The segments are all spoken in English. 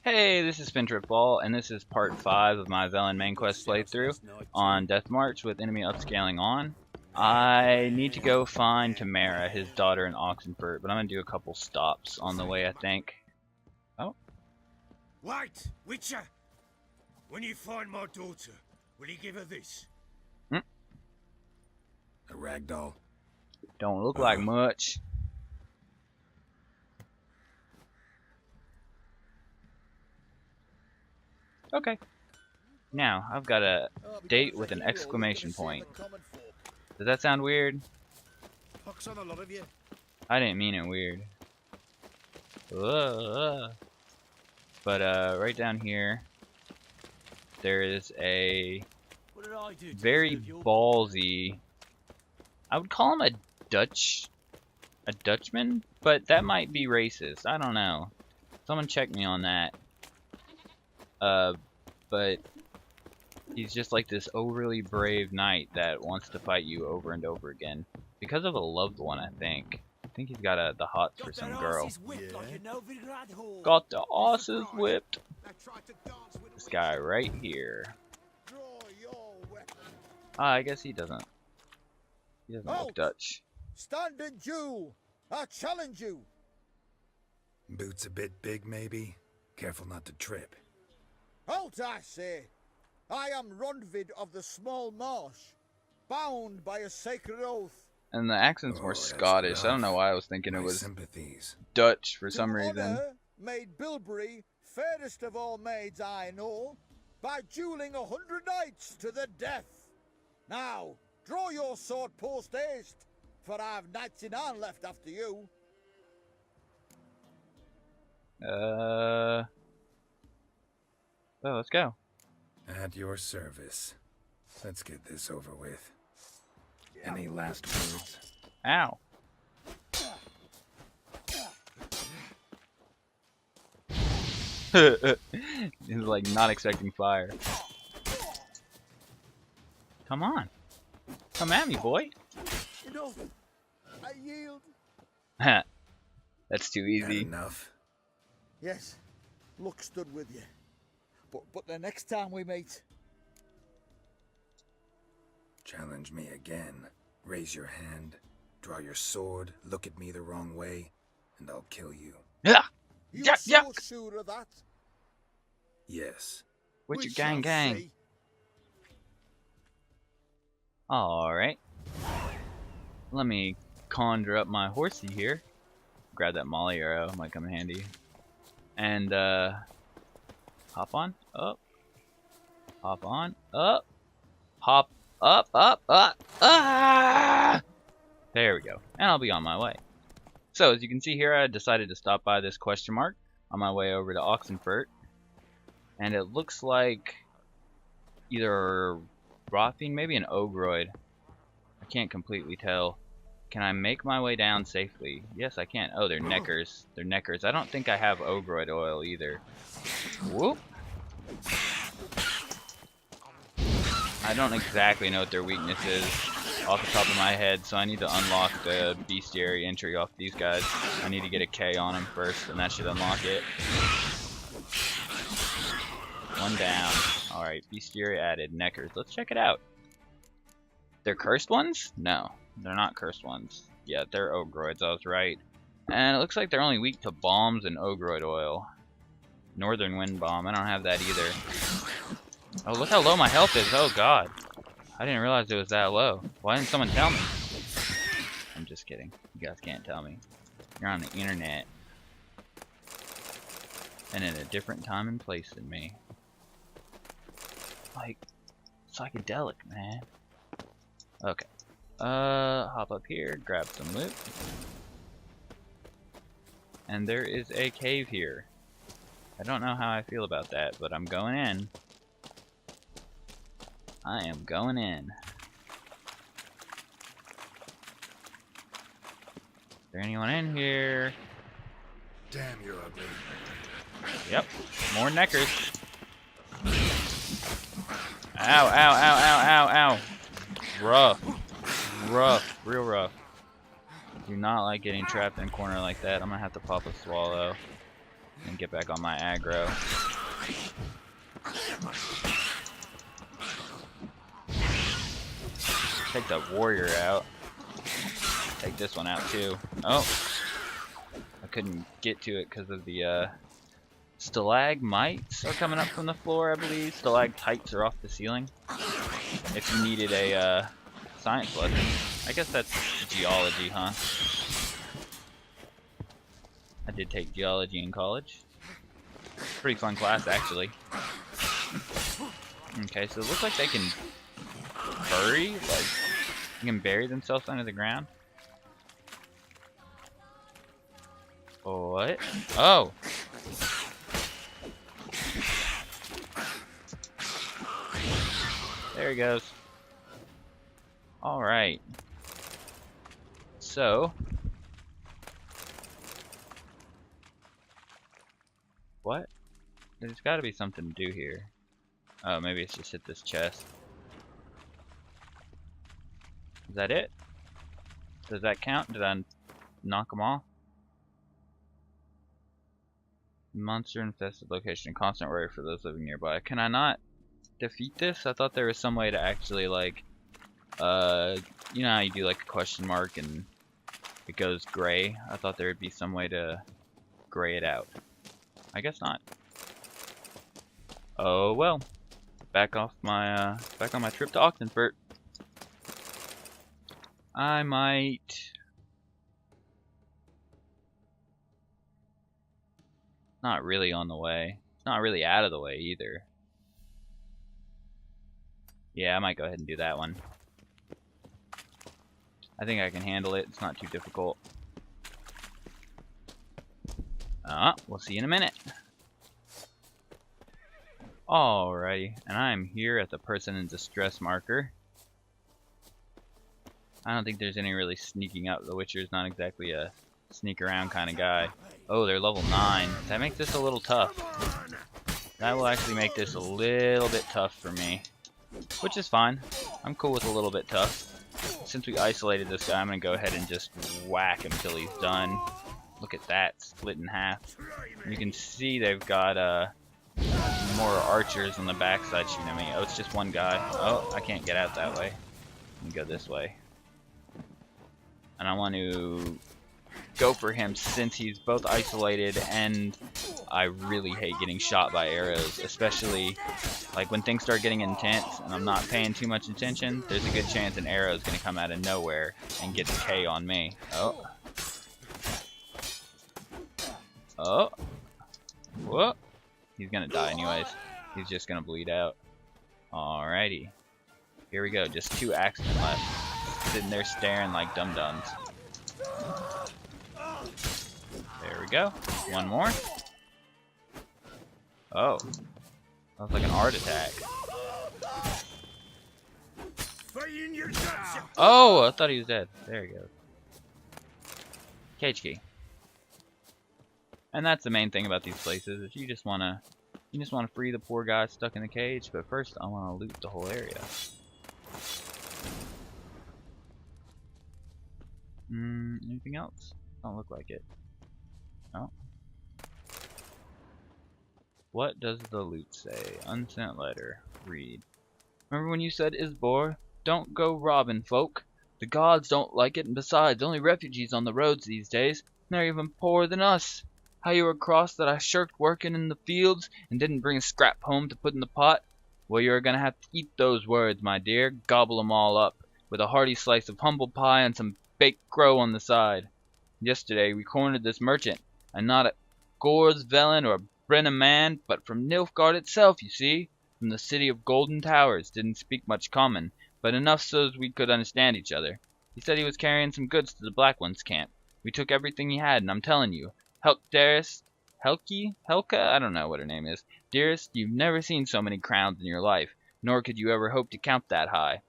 Hey, this is SpinTripFall, and this is part 5 of my Velen main quest playthrough on Deathmarch with enemy upscaling on. I need to go find Tamara, his daughter in Oxenfurt, but I'm going to do a couple stops on the way, I think. Oh. Wait, Witcher! When you find my daughter, will you give her this? A ragdoll? Don't look like much. Okay. Now, I've got a date with an exclamation point. Does that sound weird? I didn't mean it weird. But right down here, there is a very ballsy, I would call him a Dutchman, but that might be racist. I don't know. Someone check me on that. But he's just like this overly brave knight that wants to fight you over and over again because of a loved one, I think. I think he's got the hots for some girl. Got the asses whipped. This guy right here. I guess he doesn't. He doesn't look Dutch. Standing Jew, I challenge you. Boots a bit big, maybe? Careful not to trip. Halt, I say. I am Rondvid of the Small Marsh, bound by a sacred oath. And the accent's more Scottish. I don't know why I was thinking it was sympathies. Dutch for some reason. Honor made Bilberry fairest of all maids I know by dueling 100 knights to the death. Now, draw your sword post haste, for I've knights in hand left after you. Oh, let's go. At your service. Let's get this over with. Any last words? Ow. He's like not expecting fire. Come on. Come at me, boy. Enough. I yield. That's too easy. Enough. Yes, luck stood with you. But the next time we meet... Challenge me again. Raise your hand, draw your sword, look at me the wrong way, and I'll kill you. Yeah. You Yuck, so yuck. sure of that? Yes. What's We your gang shall gang? see. Alright. Let me conjure up my horsey here. Grab that molly arrow, might come in handy. And hop on, up. Hop on, up. Hop up, ah! There we go. And I'll be on my way. So as you can see here, I decided to stop by this question mark on my way over to Oxenfurt. And it looks like either Rothfiend, maybe an Ogroid. I can't completely tell. Can I make my way down safely? Yes, I can. Oh, they're neckers. They're neckers. I don't think I have Ogroid oil either. Whoop. I don't exactly know what their weakness is off the top of my head, so I need to unlock the bestiary entry off these guys. I need to get a K on them first, and that should unlock it. One down. Alright, bestiary added. Neckers. Let's check it out. They're cursed ones? No, they're not cursed ones. Yeah, they're Ogroids, I was right. And it looks like they're only weak to bombs and Ogroid oil. Northern Wind Bomb, I don't have that either. Oh, look how low my health is. Oh god. I didn't realize it was that low. Why didn't someone tell me? I'm just kidding. You guys can't tell me. You're on the internet. And in a different time and place than me. Like, psychedelic, man. Okay. Hop up here, grab some loot. And there is a cave here. I don't know how I feel about that, but I'm going in. I am going in. Is there anyone in here? Damn, you're ugly. Yep, more neckers. Ow, ow, ow, ow, ow, ow. Rough. Rough, real rough. Do not like getting trapped in a corner like that. I'm gonna have to pop a swallow. and get back on my aggro. Take the warrior out. Take this one out too. Oh, I couldn't get to it because of the stalagmites are coming up from the floor, I believe. Stalactites are off the ceiling. If you needed a science lesson, I guess that's geology, huh? I did take geology in college. Pretty fun class, actually. Okay, so it looks like they can bury, like, they can bury themselves under the ground. What? Oh! There he goes. Alright. So. What? There's gotta be something to do here. Oh, maybe it's just hit this chest. Is that it? Does that count? Did I knock them off? Monster infested location. Constant worry for those living nearby. Can I not defeat this? I thought there was some way to actually, like, you know how you do like a question mark and it goes gray? I thought there would be some way to gray it out. I guess not. Oh well. Back on my trip to Oxenfurt. I might not really on the way. It's not really out of the way either. Yeah, I might go ahead and do that one. I think I can handle it. It's not too difficult. We'll see you in a minute. Alrighty, and I'm here at the person in distress marker. I don't think there's any really sneaking up. The Witcher's not exactly a sneak around kind of guy. Oh, they're level 9. That makes this a little tough. That will actually make this a little bit tough for me. Which is fine. I'm cool with a little bit tough. Since we isolated this guy, I'm going to go ahead and just whack him till he's done. Look at that, split in half. You can see they've got more archers on the backside shooting at me. Oh, it's just one guy. Oh, I can't get out that way. Let me go this way. And I want to go for him since he's both isolated and I really hate getting shot by arrows, especially like when things start getting intense and I'm not paying too much attention. There's a good chance an arrow is going to come out of nowhere and get the K on me. Oh. Oh. Whoa. He's going to die anyways. He's just going to bleed out. Alrighty. Here we go. Just 2 axemen left. Sitting there staring like dum-dums. There we go. One more. Oh. That was like an art attack. Oh, I thought he was dead. There he goes. Cage key. And that's the main thing about these places, is you just wanna free the poor guy stuck in the cage, but first I wanna loot the whole area. Anything else? Don't look like it. Oh. What does the loot say? Unsent letter. Read. Remember when you said, Isbor, don't go robbing folk? The gods don't like it, and besides, only refugees on the roads these days. They're even poorer than us. How you were cross that I shirked working in the fields and didn't bring a scrap home to put in the pot? Well, you're gonna have to eat those words, my dear. Gobble 'em all up, with a hearty slice of humble pie and some baked crow on the side. Yesterday we cornered this merchant, and not a Gorsvelen or Brenna man, but from Nilfgaard itself, you see, from the city of Golden Towers. Didn't speak much common, but enough so's we could understand each other. He said he was carrying some goods to the Black One's camp. We took everything he had, and I'm telling you, Helka, I don't know what her name is. Dearest, you've never seen so many crowns in your life, nor could you ever hope to count that high.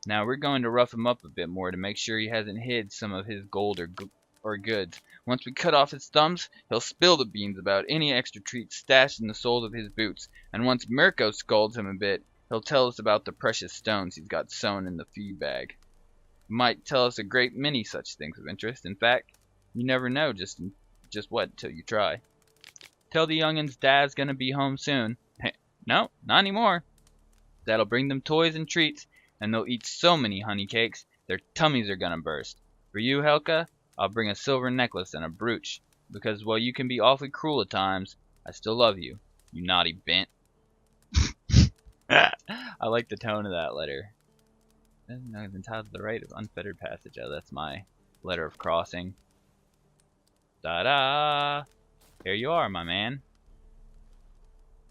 Now we're going to rough him up a bit more to make sure he hasn't hid some of his gold or goods. Once we cut off his thumbs, he'll spill the beans about any extra treats stashed in the soles of his boots, and once Mirko scolds him a bit, he'll tell us about the precious stones he's got sewn in the feed bag. He might tell us a great many such things of interest. In fact, you never know just what till you try. Tell the youngins Dad's gonna be home soon. No, not anymore. Dad'll bring them toys and treats, and they'll eat so many honey cakes, their tummies are gonna burst. For you, Helka, I'll bring a silver necklace and a brooch, because while you can be awfully cruel at times, I still love you, you naughty bent. I like the tone of that letter. I'm entitled to the right of unfettered passage. Oh, that's my letter of crossing. Da-da! Here you are, my man.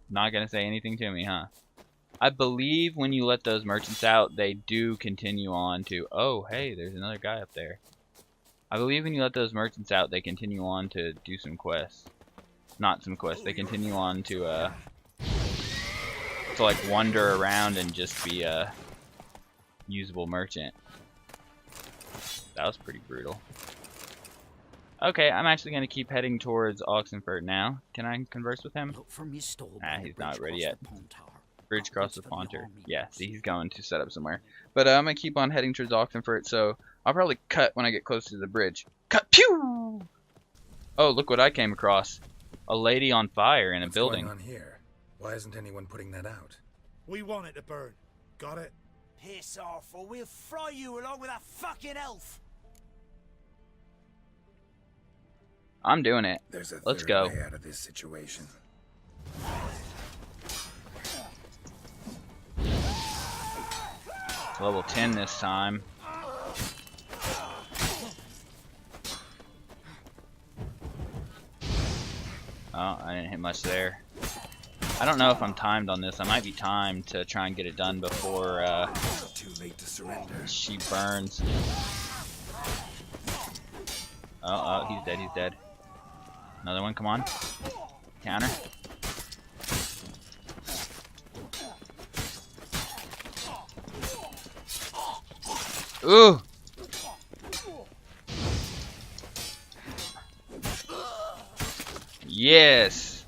Not gonna say anything to me, huh? I believe when you let those merchants out, they do continue on to... Oh, hey, there's another guy up there. I believe when you let those merchants out, they continue on to do some quests. Not some quests, they continue on to like wander around and just be a usable merchant. That was pretty brutal. Okay, I'm actually going to keep heading towards Oxenfurt now. Can I converse with him? Nah, he's not ready yet. Bridge across the Ponter. Yeah, see, he's going to set up somewhere. But I'm going to keep on heading towards Oxenfurt, so I'll probably cut when I get close to the bridge. Cut! Pew! Oh, look what I came across. A lady on fire in a building. What's going on here? Why isn't anyone putting that out? We want it to burn. Got it? Piss off, or we'll fry you along with that fucking elf! I'm doing it. There's a Let's third go. way out of this situation. Level 10 this time. Oh, I didn't hit much there. I don't know if I'm timed on this. I might be timed to try and get it done before Too late to surrender. she burns. Oh, he's dead, he's dead. Another one, come on. Counter. Ooh! Yes!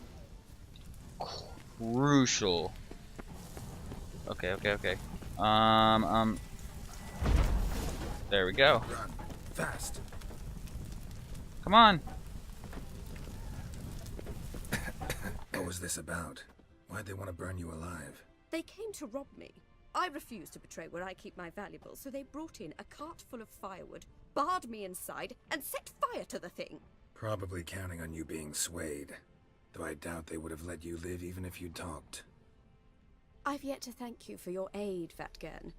Crucial. Okay. There we go. Run. Fast. Come on. What was this about? Why'd they want to burn you alive? They came to rob me. I refused to betray where I keep my valuables, so they brought in a cart full of firewood, barred me inside, and set fire to the thing. Probably counting on you being swayed. Though I doubt they would have let you live even if you talked. I've yet to thank you for your aid, Vatgern.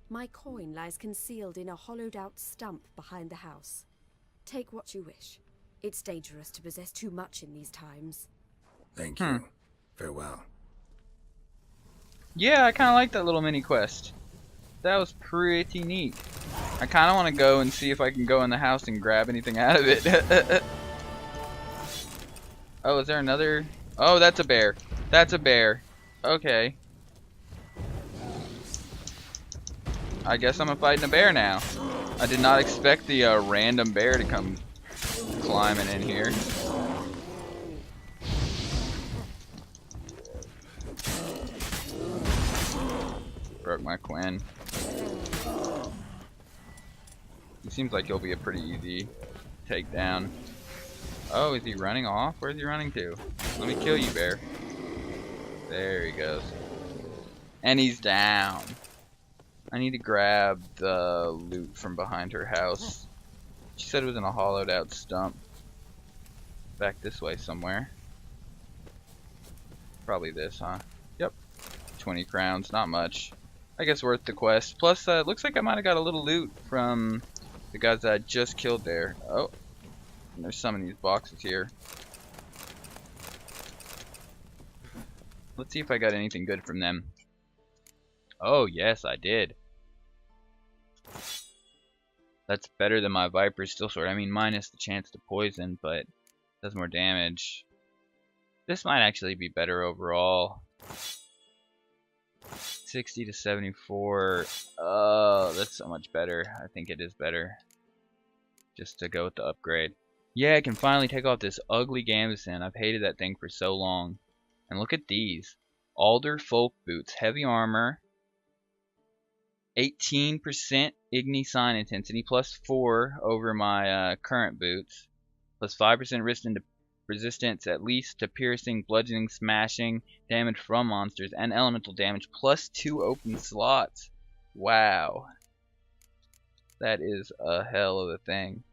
My coin lies concealed in a hollowed-out stump behind the house. Take what you wish. It's dangerous to possess too much in these times. Thank you. Farewell. Yeah, I kind of like that little mini quest. That was pretty neat. I kind of want to go and see if I can go in the house and grab anything out of it. Oh, is there another? Oh, that's a bear. That's a bear. Okay. I guess I'm fighting a bear now. I did not expect the random bear to come climbing in here. Broke my Quinn. He seems like he'll be a pretty easy takedown. Oh, is he running off? Where's he running to? Let me kill you, bear. There he goes. And he's down. I need to grab the loot from behind her house. She said it was in a hollowed out stump. Back this way somewhere. Probably this, huh? Yep. 20 crowns, not much. I guess worth the quest. Plus, it looks like I might have got a little loot from the guys that I just killed there. Oh, and there's some in these boxes here. Let's see if I got anything good from them. Oh, yes, I did. That's better than my Viper's Steel Sword. I mean, minus the chance to poison, but does more damage. This might actually be better overall. 60 to 74. Oh, that's so much better. I think it is better. Just to go with the upgrade. Yeah, I can finally take off this ugly gambeson. I've hated that thing for so long. And look at these. Alder Folk Boots. Heavy armor. 18% Igni Sign Intensity. Plus 4 over my current boots. Plus 5% resistance at least to piercing, bludgeoning, smashing, damage from monsters, and elemental damage, plus 2 open slots. Wow. That is a hell of a thing.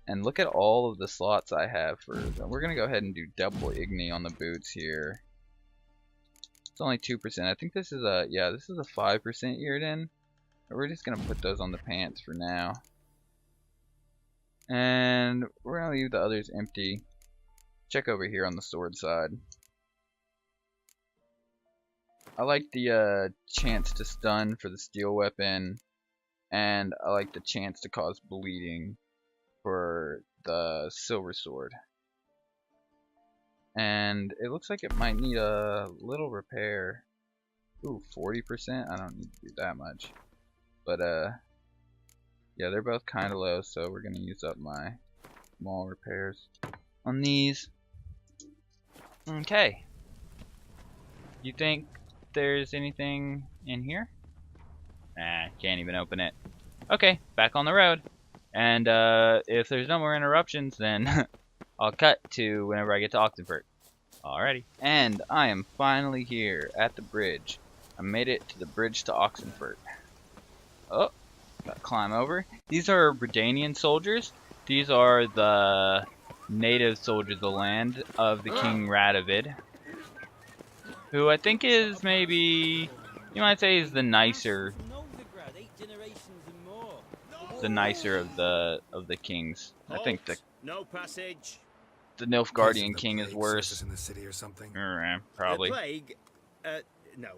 And look at all of the slots I have for... We're going to go ahead and do double Igni on the boots here. It's only 2%. I think this is a... Yeah, this is a 5% Yrden. We're just going to put those on the pants for now. And we're going to leave the others empty. Check over here on the sword side. I like the chance to stun for the steel weapon. And I like the chance to cause bleeding for the silver sword. And it looks like it might need a little repair. Ooh, 40%? I don't need to do that much. But yeah, they're both kind of low, so we're gonna use up my small repairs on these. Okay. You think there's anything in here? Nah, can't even open it. Okay, back on the road. And if there's no more interruptions, then I'll cut to whenever I get to Oxenfurt. Alrighty. And I am finally here at the bridge. I made it to the bridge to Oxenfurt. Oh, gotta climb over. These are Redanian soldiers. These are the native soldiers of the land of the King Radovid, who I think is maybe, you might say, is the nicer of the kings. I think the Nilfgaardian king is worse. In the city or something? Probably. The plague? No.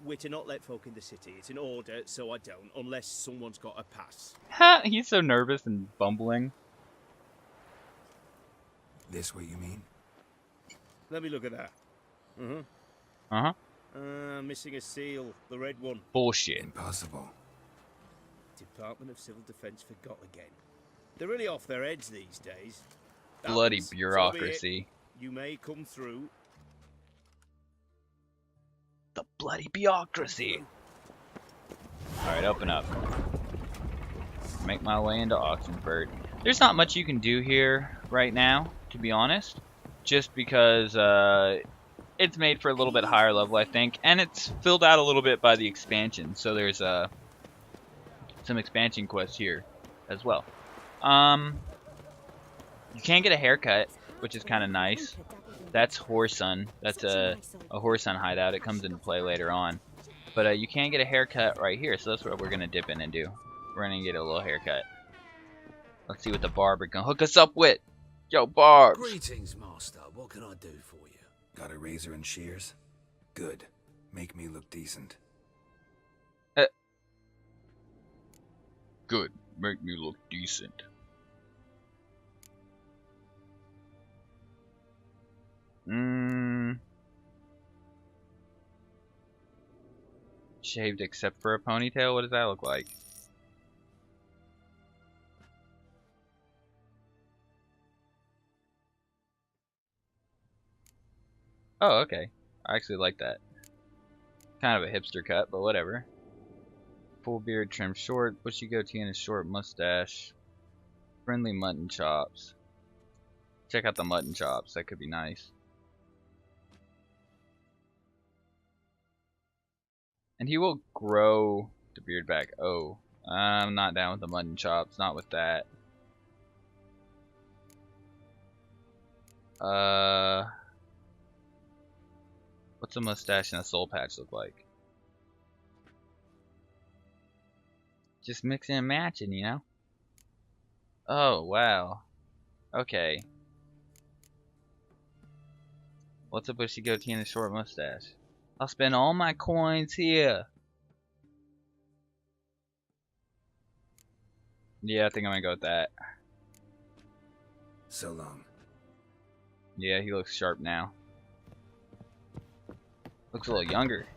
We're to not let folk in the city. It's an order, so I don't, unless someone's got a pass. Ha! He's so nervous and bumbling. This what you mean? Let me look at that. Missing a seal, the red one. Bullshit. Impossible. Department of Civil Defense forgot again. They're really off their heads these days. Bloody So be it. bureaucracy. You may come through. The bloody bureaucracy. Alright, open up. Make my way into Oxenfurt. There's not much you can do here right now, to be honest. Just because it's made for a little bit higher level, I think. And it's filled out a little bit by the expansion. So there's some expansion quests here as well. You can get a haircut, which is kind of nice. That's Horsun. That's a Horsun hideout. It comes into play later on. But you can get a haircut right here, so that's what we're going to dip in and do. We're going to get a little haircut. Let's see what the barber can hook us up with. Yo, Barbs. Greetings, master. What can I do for you? Got a razor and shears? Good. Make me look decent. Good. Make me look decent. Shaved except for a ponytail? What does that look like? Oh, okay. I actually like that. Kind of a hipster cut, but whatever. Full beard trimmed short, bushy goatee and a short mustache. Friendly mutton chops. Check out the mutton chops, that could be nice. And he will grow the beard back. Oh, I'm not down with the mutton chops, not with that. What's a mustache and a soul patch look like? Just mixing and matching, you know? Oh, wow. Okay. What's a bushy goatee and a short mustache? I'll spend all my coins here. Yeah, I think I'm gonna go with that. So long. Yeah, he looks sharp now. Looks a little younger.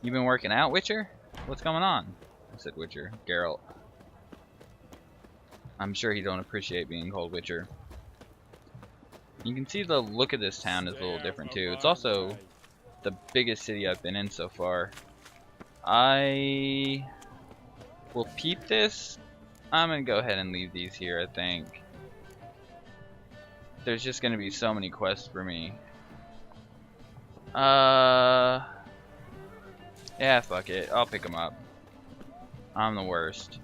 You been working out, Witcher? What's going on? I said Witcher. Geralt. I'm sure he don't appreciate being called Witcher. You can see the look of this town is a little different too. It's also the biggest city I've been in so far. I will peep this. I'm gonna go ahead and leave these here, I think. there's just gonna be so many quests for me. Yeah, fuck it. I'll pick them up. I'm the worst.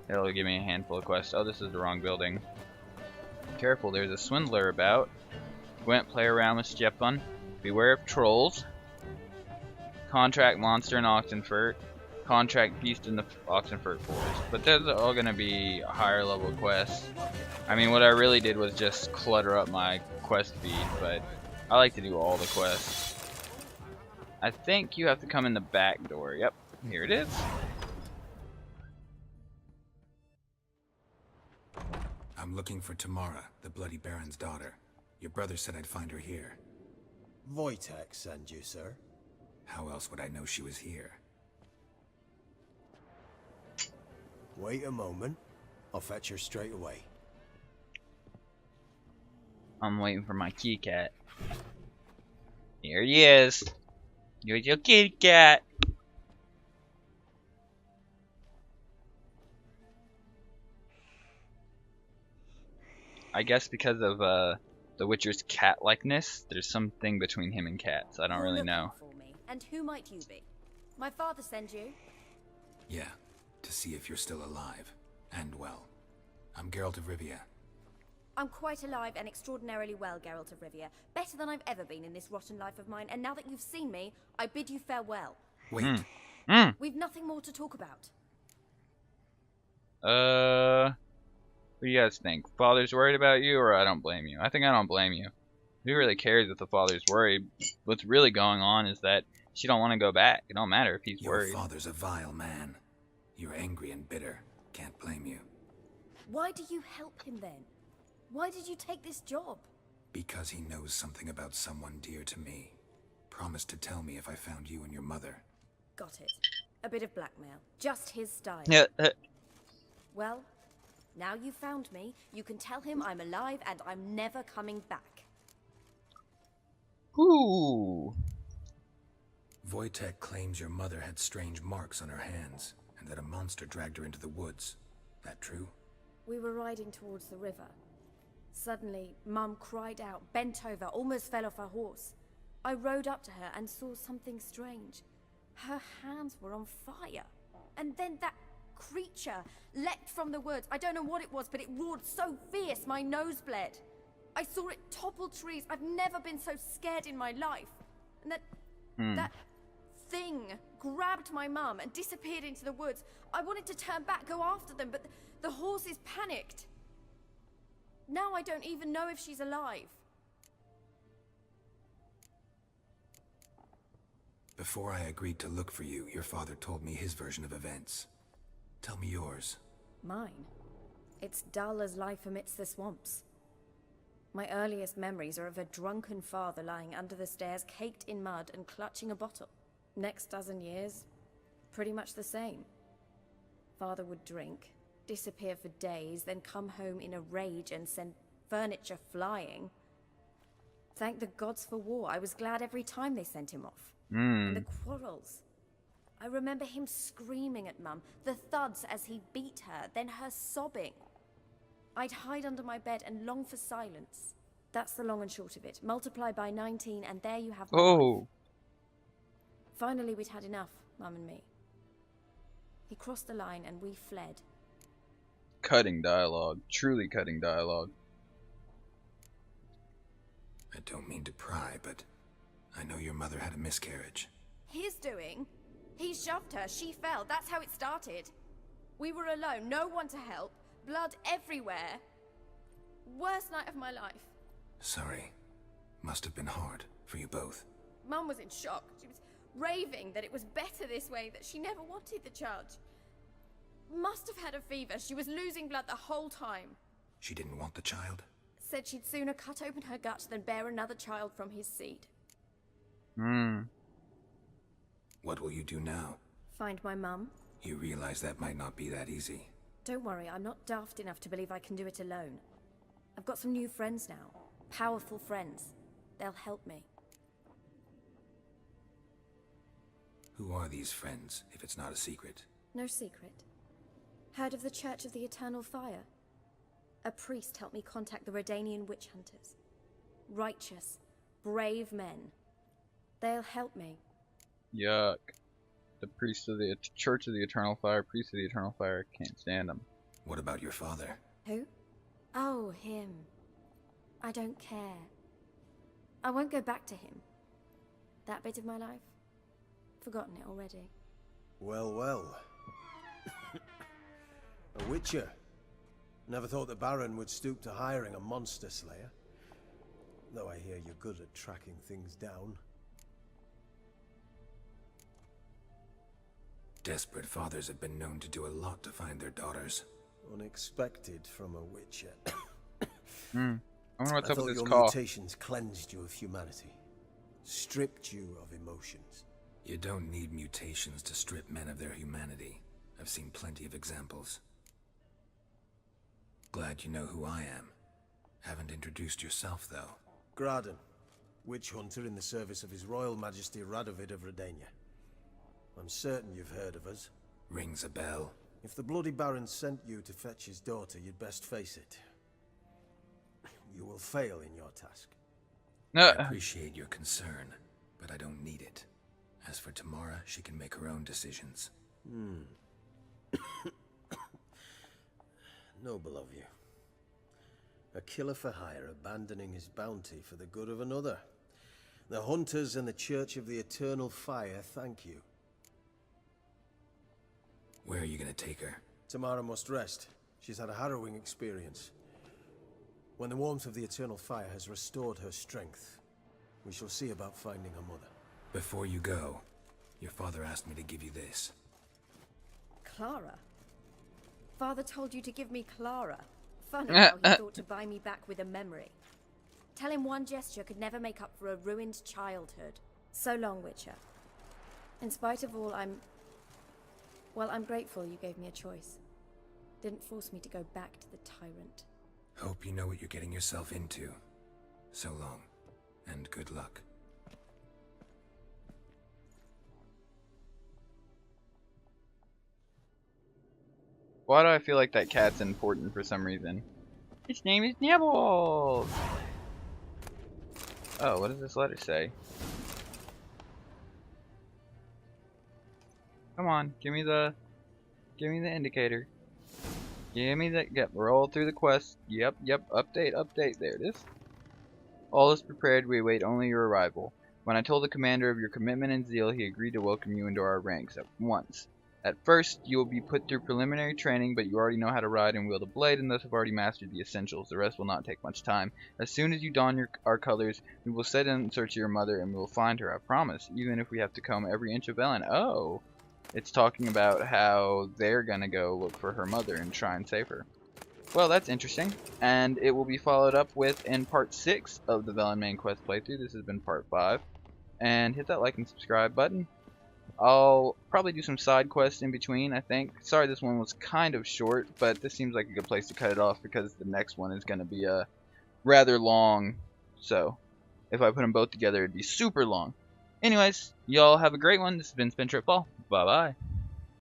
It'll give me a handful of quests. Oh, this is the wrong building. Careful, there's a swindler about. Gwent, play around with Stefan. Beware of trolls. Contract monster in Oxenfurt. Contract beast in the Oxenfurt forest. But those are all gonna be higher level quests. I mean, what I really did was just clutter up my quest feed, but I like to do all the quests. I think you have to come in the back door. Yep, here it is. I'm looking for Tamara, the Bloody Baron's daughter. Your brother said I'd find her here. Wojtek send you, sir. How else would I know she was here? Wait a moment. I'll fetch her straight away. I'm waiting for my kitty cat. Here he is. Here's your kitty cat. I guess because of the Witcher's cat likeness, there's something between him and cats. I don't really know. For me. And who might you be? My father send you? Yeah, to see if you're still alive. And well. I'm Geralt of Rivia. I'm quite alive and extraordinarily well, Geralt of Rivia. Better than I've ever been in this rotten life of mine, and now that you've seen me, I bid you farewell. Wait. We've nothing more to talk about. What do you guys think? Father's worried about you, or I don't blame you? I think I don't blame you. Who really cares if the father's worried? What's really going on is that she don't want to go back. It don't matter if he's worried. Your father's a vile man. You're angry and bitter. Can't blame you. Why do you help him then? Why did you take this job? Because he knows something about someone dear to me. Promised to tell me if I found you and your mother. Got it. A bit of blackmail. Just his style. Yeah. Well, now you've found me, you can tell him I'm alive and I'm never coming back. Ooh. Wojtek claims your mother had strange marks on her hands, and that a monster dragged her into the woods. That true? We were riding towards the river. Suddenly, Mum cried out, bent over, almost fell off her horse. I rode up to her and saw something strange. Her hands were on fire. And then that creature leapt from the woods. I don't know what it was, but it roared so fierce my nose bled. I saw it topple trees. I've never been so scared in my life. And that thing grabbed my mum and disappeared into the woods. I wanted to turn back, go after them, but the horses panicked. Now I don't even know if she's alive. Before I agreed to look for you, your father told me his version of events. Tell me yours. Mine? It's dull as life amidst the swamps. My earliest memories are of a drunken father lying under the stairs, caked in mud and clutching a bottle. Next dozen years, pretty much the same. Father would drink, disappear for days, then come home in a rage and send furniture flying. Thank the gods for war. I was glad every time they sent him off. And the quarrels. I remember him screaming at Mum, the thuds as he beat her, then her sobbing. I'd hide under my bed and long for silence. That's the long and short of it. Multiply by 19 and there you have my life. Finally we'd had enough, Mum and me. He crossed the line and we fled. Cutting dialogue. Truly cutting dialogue. I don't mean to pry, but I know your mother had a miscarriage. His doing? He shoved her, she fell, that's how it started. We were alone, no one to help, blood everywhere. Worst night of my life. Sorry. Must have been hard for you both. Mum was in shock. She was raving that it was better this way, that she never wanted the child. Must have had a fever, she was losing blood the whole time. She didn't want the child? Said she'd sooner cut open her gut than bear another child from his seed. What will you do now? Find my mum. You realize that might not be that easy. Don't worry, I'm not daft enough to believe I can do it alone. I've got some new friends now. Powerful friends. They'll help me. Who are these friends, if it's not a secret? No secret. Heard of the Church of the Eternal Fire? A priest helped me contact the Redanian witch hunters. Righteous, brave men. They'll help me. Yuck. The priest of the Church of the Eternal Fire, priest of the Eternal Fire, can't stand them. What about your father? Who? Oh, him. I don't care. I won't go back to him. That bit of my life? Forgotten it already. Well, well. A witcher. Never thought the Baron would stoop to hiring a monster slayer. Though I hear you're good at tracking things down. Desperate fathers have been known to do a lot to find their daughters. Unexpected from a witcher. I wonder what's I up thought with this your call. mutations cleansed you of humanity. Stripped you of emotions. You don't need mutations to strip men of their humanity. I've seen plenty of examples. Glad you know who I am. Haven't introduced yourself, though. Graden, witch hunter in the service of His Royal Majesty Radovid of Redania. I'm certain you've heard of us. Rings a bell. If the Bloody Baron sent you to fetch his daughter, you'd best face it. You will fail in your task. I appreciate your concern, but I don't need it. As for Tamara, she can make her own decisions. Noble of you. A killer for hire abandoning his bounty for the good of another. The hunters and the Church of the Eternal Fire thank you. Where are you gonna take her? Tamara must rest. She's had a harrowing experience. When the warmth of the Eternal Fire has restored her strength, we shall see about finding her mother. Before you go, your father asked me to give you this. Clara? Father told you to give me Clara. Funny how he thought to buy me back with a memory. Tell him one gesture could never make up for a ruined childhood. So long, Witcher. In spite of all, I'm grateful you gave me a choice. Didn't force me to go back to the tyrant. Hope you know what you're getting yourself into. So long, and good luck. Why do I feel like that cat's important for some reason? Its name is Nibbles! Oh, what does this letter say? Come on, give me the indicator. Give me the, roll through the quest. Yep, update, there it is. All is prepared, we await only your arrival. When I told the commander of your commitment and zeal, he agreed to welcome you into our ranks at once. At first, you will be put through preliminary training, but you already know how to ride and wield a blade and thus have already mastered the essentials. The rest will not take much time. As soon as you don our colors, we will set in search of your mother and we will find her, I promise, even if we have to comb every inch of Ellen. Oh, it's talking about how they're gonna go look for her mother and try and save her. Well, that's interesting, and it will be followed up with in part 6 of the Velen main quest playthrough. This has been part 5, and hit that like and subscribe button. I'll probably do some side quests in between, I think. Sorry this one was kind of short, but this seems like a good place to cut it off because the next one is going to be rather long. So, if I put them both together, it'd be super long. Anyways, y'all have a great one. This has been SpinTripFall. Bye-bye.